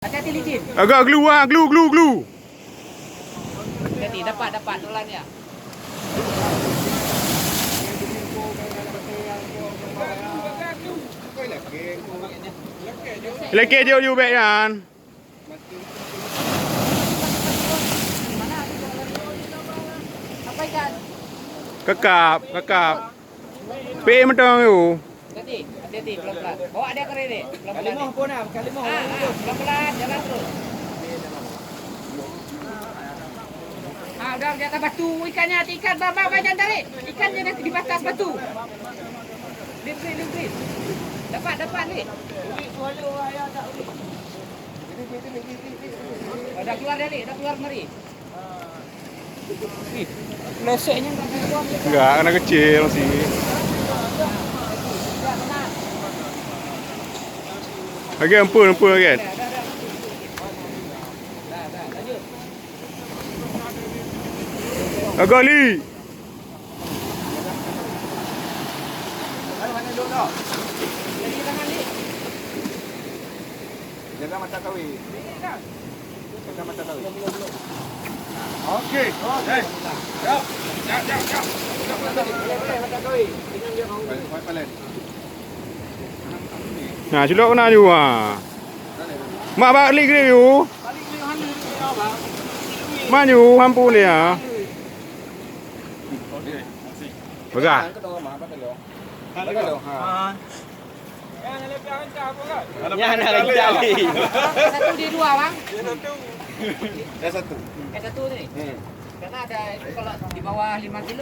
Hati-hati licin. Agak glue ah, glue. Hati-hati, dapat tulannya. Lekeh dia you back kan. Apa ikan? Kekap. Pe mentang you. Hati-hati, pelan-pelan. Bawa dia ke ini, pelan-pelan. Kalimah pun ah, kalimah. Pelan-pelan, jalan terus. Udah di atas batu ikannya, ikan babak jangan tarik. Ikannya nanti di batas batu. Limprit. Dapat ni. Dah keluar mari. Leseknya enggak keluar. Enggak, anak kecil sih. Lagi ampun lagi. Dah, lanjut. Agak li. Mana dulu dah? Lagi tangan ni. Jaga mata kawi. Jaga mata kawi. Okey. Hey. Jap. Boleh mata kawi. Dengan dia mau. Baik paling. Nah, celok kena you ah. Mak balik dia you. Balik ni hang ni apa? Man you hampu le ah. Bagah. Ya nak cari. Satu dia dua, bang. Dah satu. Satu ni. Karena ada itu kalau di bawah 5 kilo